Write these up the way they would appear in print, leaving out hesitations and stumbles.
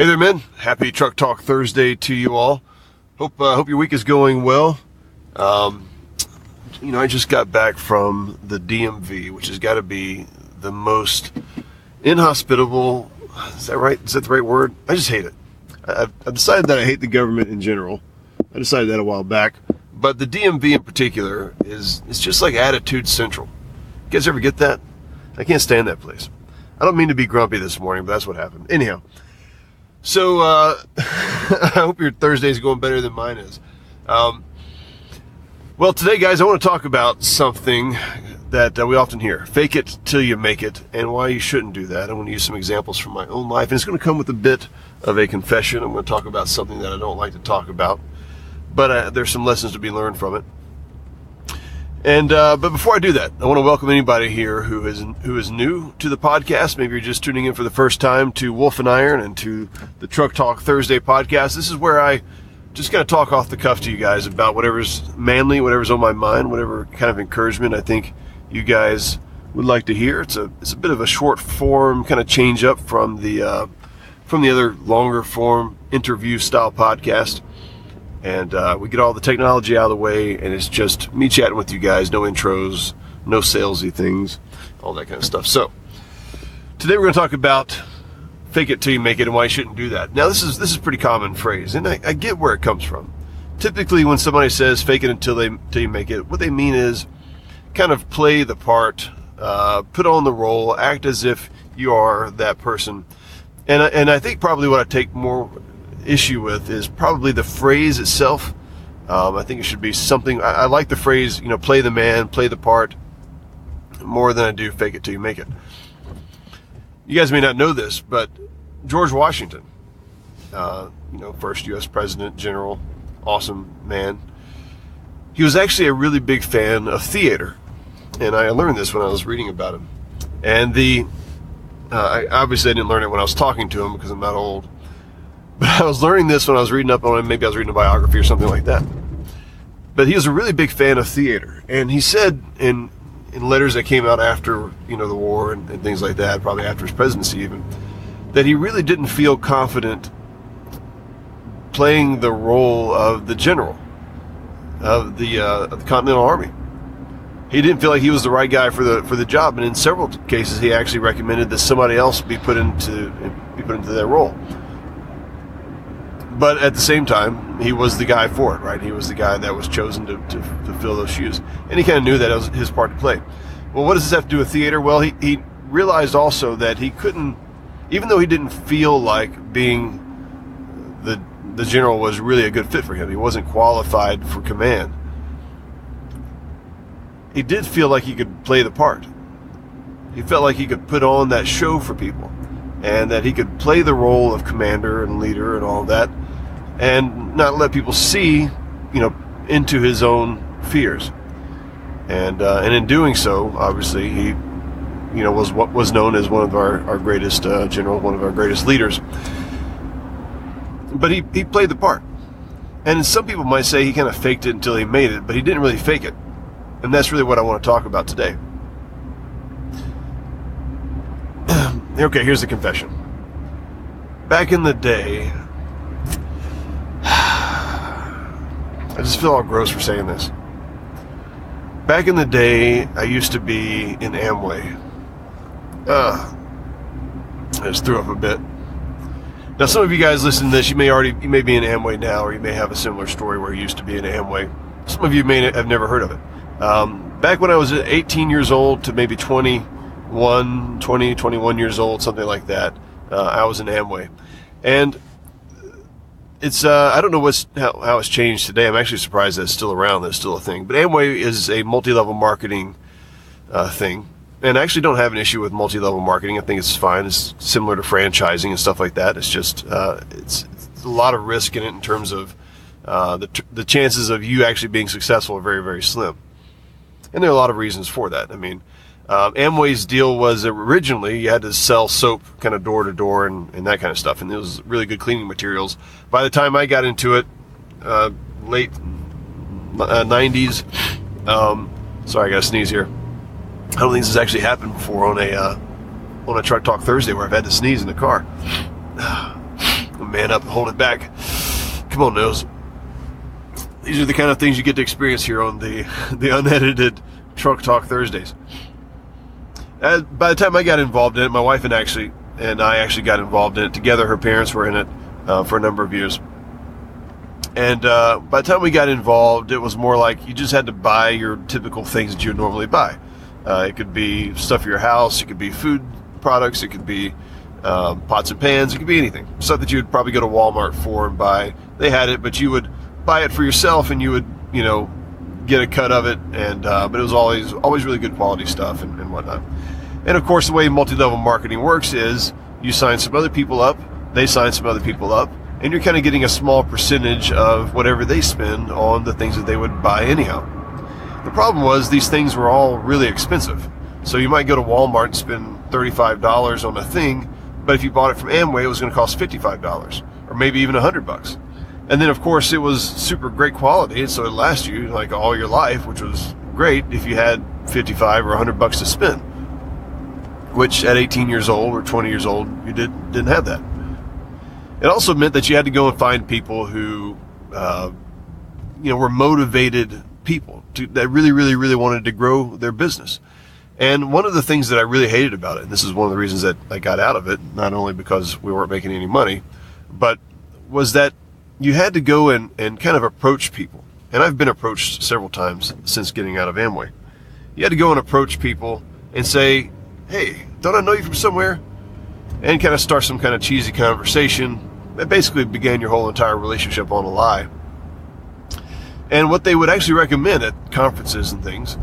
Hey there, men. Happy Truck Talk Thursday to you all. Hope your week is going well. I just got back from the DMV, which has got to be the most inhospitable. Is that right? Is that the right word? I just hate it. I've decided that I hate the government in general. I decided that a while back. But the DMV in particular is just like Attitude Central. You guys ever get that? I can't stand that place. I don't mean to be grumpy this morning, but that's what happened. Anyhow. So, I hope your Thursday's going better than mine is. Well, today, guys, I want to talk about something that we often hear. Fake it till you make it, and why you shouldn't do that. I want to use some examples from my own life, and it's going to come with a bit of a confession. I'm going to talk about something that I don't like to talk about, but there's some lessons to be learned from it. And but before I do that, I want to welcome anybody here who is new to the podcast. Maybe you're just tuning in for the first time to Wolf and Iron and to the Truck Talk Thursday podcast. This is where I just kind of talk off the cuff to you guys about whatever's manly, whatever's on my mind, whatever kind of encouragement I think you guys would like to hear. It's a bit of a short form kind of change up from the other longer form interview style podcast. And we get all the technology out of the way, and it's just me chatting with you guys. No intros, no salesy things, all that kind of stuff. So today we're going to talk about fake it till you make it and why you shouldn't do that. Now this is a pretty common phrase, and I get where it comes from. Typically, when somebody says fake it until you make it, what they mean is kind of play the part, put on the role, act as if you are that person. And I think probably what I take more issue with is probably the phrase itself. I think it should be something. I like the phrase, play the man, play the part, more than I do fake it till you make it. You guys may not know this, but George Washington, first U.S. president, general, awesome man. He was actually a really big fan of theater, and I learned this when I was reading about him. And I obviously didn't learn it when I was talking to him because I'm not old. But I was learning this when I was reading up on him. Maybe I was reading a biography or something like that. But he was a really big fan of theater. And he said in letters that came out after, the war and things like that, probably after his presidency even, that he really didn't feel confident playing the role of the general of the Continental Army. He didn't feel like he was the right guy for the job. And in several cases, he actually recommended that somebody else be put into that role. But at the same time, he was the guy for it, right? He was the guy that was chosen to fill those shoes. And he kind of knew that it was his part to play. Well, what does this have to do with theater? Well, he realized also that he couldn't, even though he didn't feel like being the general was really a good fit for him, he wasn't qualified for command, he did feel like he could play the part. He felt like he could put on that show for people, and that he could play the role of commander and leader and all that, and not let people see, into his own fears. And in doing so, obviously, he, was what was known as one of our greatest generals, one of our greatest leaders. But he played the part. And some people might say he kind of faked it until he made it, but he didn't really fake it. And that's really what I want to talk about today. Okay, here's the confession. Back in the day, I just feel all gross for saying this. Back in the day, I used to be in Amway. I just threw up a bit. Now, some of you guys listening to this, you may be in Amway now, or you may have a similar story where you used to be in Amway. Some of you may have never heard of it. Back when I was 18 years old to maybe 21 years old, something like that, I was in Amway. And it's I don't know how it's changed today. I'm actually surprised that it's still around, that it's still a thing. But Amway is a multi-level marketing thing. And I actually don't have an issue with multi-level marketing. I think it's fine. It's similar to franchising and stuff like that. It's just it's a lot of risk in it in terms of the chances of you actually being successful are very, very slim. And there are a lot of reasons for that. I mean, Amway's deal was originally you had to sell soap kind of door to door and that kind of stuff. And it was really good cleaning materials. By the time I got into it, late 90s, sorry, I got to sneeze here. I don't think this has actually happened before on a Truck Talk Thursday where I've had to sneeze in the car. Man up and hold it back. Come on, Nose. These are the kind of things you get to experience here on the unedited Truck Talk Thursdays. By the time I got involved in it, my wife and I actually got involved in it together. Her parents were in it for a number of years. And by the time we got involved, it was more like you just had to buy your typical things that you would normally buy. It could be stuff for your house. It could be food products. It could be pots and pans. It could be anything. Stuff that you would probably go to Walmart for and buy. They had it, but you would buy it for yourself, and you would, get a cut of it. And but it was always really good quality stuff and whatnot. And of course, the way multi-level marketing works is you sign some other people up, they sign some other people up, and you're kind of getting a small percentage of whatever they spend on the things that they would buy anyhow. The problem was these things were all really expensive. So you might go to Walmart and spend $35 on a thing, but if you bought it from Amway, it was going to cost $55 or maybe even $100. And then, of course, it was super great quality, so it lasts you like all your life, which was great if you had $55 or $100 to spend, which at 18 years old or 20 years old, you didn't have that. It also meant that you had to go and find people who, were motivated people that really, really, really wanted to grow their business. And one of the things that I really hated about it, and this is one of the reasons that I got out of it, not only because we weren't making any money, but was that you had to go and kind of approach people. And I've been approached several times since getting out of Amway. You had to go and approach people and say, hey, don't I know you from somewhere? And kind of start some kind of cheesy conversation that basically began your whole entire relationship on a lie. And what they would actually recommend at conferences and things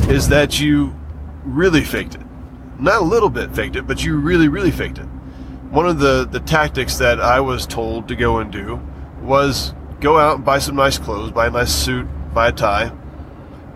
is that you really faked it. Not a little bit faked it, but you really, really faked it. One of the tactics that I was told to go and do was go out and buy some nice clothes, buy a nice suit, buy a tie,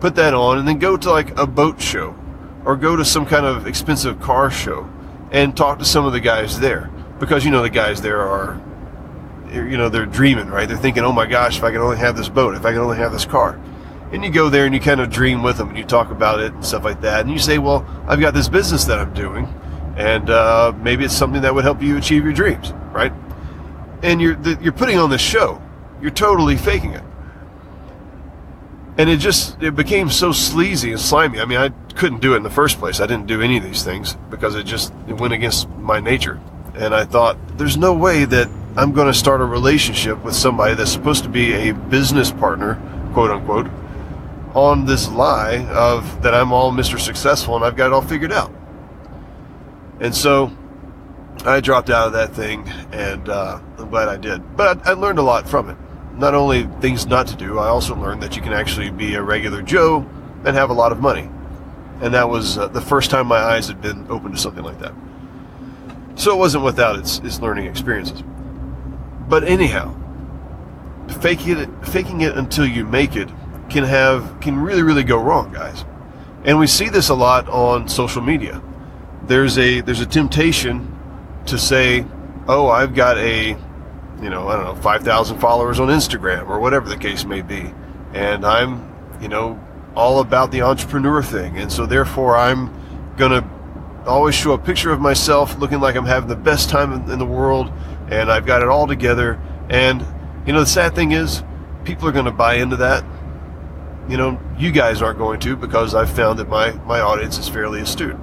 put that on, and then go to like a boat show or go to some kind of expensive car show and talk to some of the guys there. Because, the guys there are, they're dreaming, right? They're thinking, oh my gosh, if I could only have this boat, if I could only have this car. And you go there and you kind of dream with them and you talk about it and stuff like that. And you say, well, I've got this business that I'm doing, and maybe it's something that would help you achieve your dreams, right? And you're putting on this show. You're totally faking it. And it became so sleazy and slimy. I mean, I couldn't do it in the first place. I didn't do any of these things because it went against my nature. And I thought, there's no way that I'm going to start a relationship with somebody that's supposed to be a business partner, quote unquote, on this lie of that I'm all Mr. Successful and I've got it all figured out. And so I dropped out of that thing, and I'm glad I did. But I learned a lot from it. Not only things not to do, I also learned that you can actually be a regular Joe and have a lot of money. And that was the first time my eyes had been open to something like that. So it wasn't without its learning experiences. But anyhow, faking it until you make it can really, really go wrong, guys. And we see this a lot on social media. There's a temptation to say, oh, I've got 5,000 followers on Instagram or whatever the case may be. And I'm, all about the entrepreneur thing. And so therefore I'm going to always show a picture of myself looking like I'm having the best time in the world and I've got it all together. And, the sad thing is people are going to buy into that. You guys aren't going to, because I've found that my audience is fairly astute.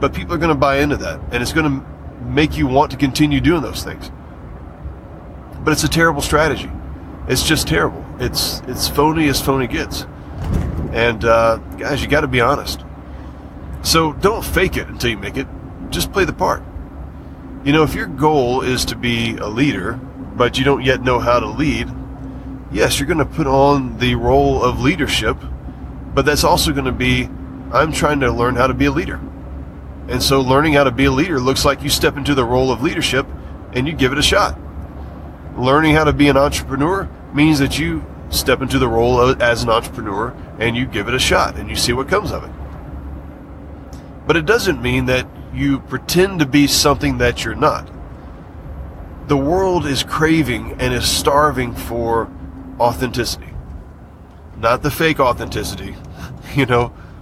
But people are going to buy into that, and it's going to make you want to continue doing those things. But it's a terrible strategy. It's just terrible. It's phony as phony gets. And guys, you got to be honest. So don't fake it until you make it. Just play the part. If your goal is to be a leader, but you don't yet know how to lead, yes, you're going to put on the role of leadership, but that's also going to be, I'm trying to learn how to be a leader. And so learning how to be a leader looks like you step into the role of leadership and you give it a shot. Learning how to be an entrepreneur means that you step into the role as an entrepreneur and you give it a shot and you see what comes of it. But it doesn't mean that you pretend to be something that you're not. The world is craving and is starving for authenticity. Not the fake authenticity.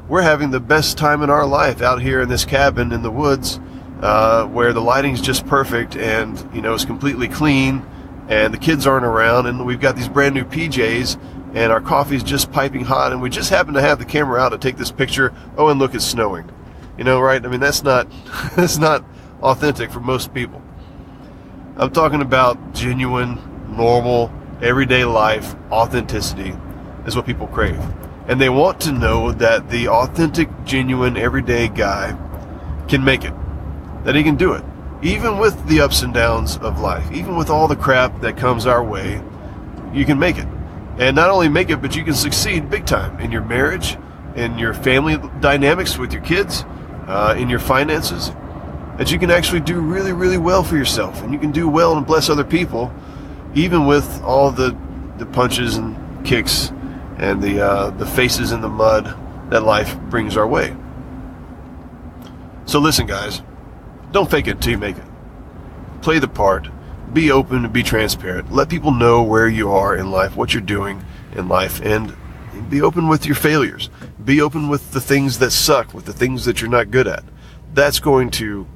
We're having the best time in our life out here in this cabin in the woods, where the lighting's just perfect and, it's completely clean and the kids aren't around and we've got these brand new PJs and our coffee's just piping hot and we just happen to have the camera out to take this picture. Oh, and look, it's snowing. Right? I mean, that's not authentic for most people. I'm talking about genuine, normal, everyday life. Authenticity is what people crave. And they want to know that the authentic, genuine, everyday guy can make it. That he can do it. Even with the ups and downs of life. Even with all the crap that comes our way, you can make it. And not only make it, but you can succeed big time in your marriage, in your family dynamics with your kids, in your finances. That you can actually do really, really well for yourself. And you can do well and bless other people, even with all the punches and kicks and the faces in the mud that life brings our way. So listen, guys, don't fake it till you make it. Play the part. Be open and be transparent. Let people know where you are in life, what you're doing in life, and be open with your failures. Be open with the things that suck, with the things that you're not good at. It's going to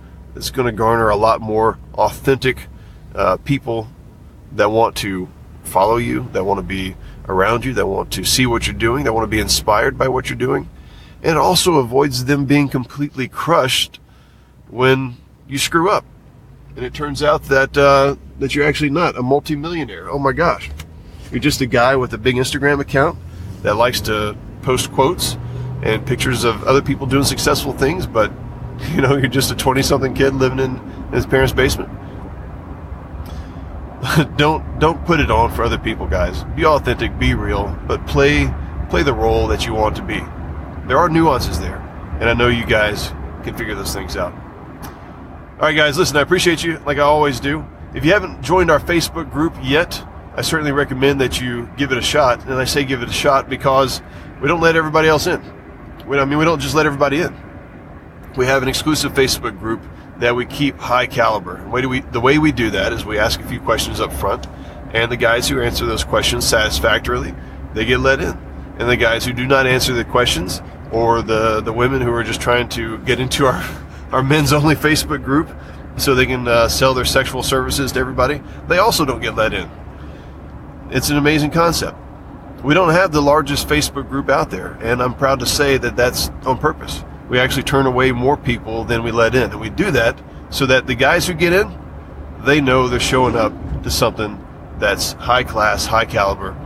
garner a lot more authentic people that want to follow you, that want to be around you, that want to see what you're doing, that want to be inspired by what you're doing. And it also avoids them being completely crushed when you screw up. And it turns out that you're actually not a multimillionaire. Oh my gosh. You're just a guy with a big Instagram account that likes to post quotes and pictures of other people doing successful things, but you're just a 20-something kid living in his parents' basement. Don't put it on for other people, guys. Be authentic, be real, but play the role that you want to be. There are nuances there, and I know you guys can figure those things out. All right, guys, listen, I appreciate you like I always do. If you haven't joined our Facebook group yet, I certainly recommend that you give it a shot. And I say give it a shot because we don't let everybody else in. We don't just let everybody in. We have an exclusive Facebook group that we keep high caliber. The way we do that is we ask a few questions up front, and the guys who answer those questions satisfactorily, they get let in. And the guys who do not answer the questions, or the women who are just trying to get into our men's only Facebook group so they can sell their sexual services to everybody, they also don't get let in. It's an amazing concept. We don't have the largest Facebook group out there, and I'm proud to say that that's on purpose. We actually turn away more people than we let in, and we do that so that the guys who get in, they know they're showing up to something that's high class, high caliber,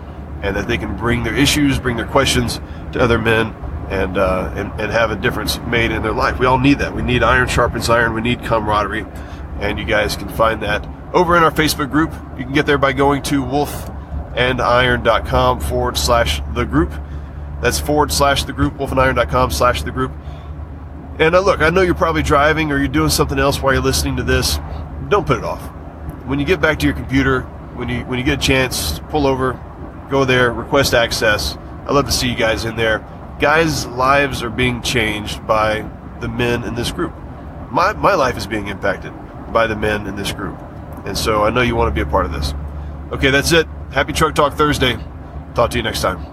and that they can bring their issues, bring their questions to other men, and have a difference made in their life. We all need that. We need iron sharpens iron. We need camaraderie, and you guys can find that over in our Facebook group. You can get there by going to wolfandiron.com/the group. That's /the group, wolfandiron.com/the group. And look, I know you're probably driving or you're doing something else while you're listening to this. Don't put it off. When you get back to your computer, when you get a chance, pull over, go there, request access. I'd love to see you guys in there. Guys' lives are being changed by the men in this group. My life is being impacted by the men in this group. And so I know you want to be a part of this. Okay, that's it. Happy Truck Talk Thursday. Talk to you next time.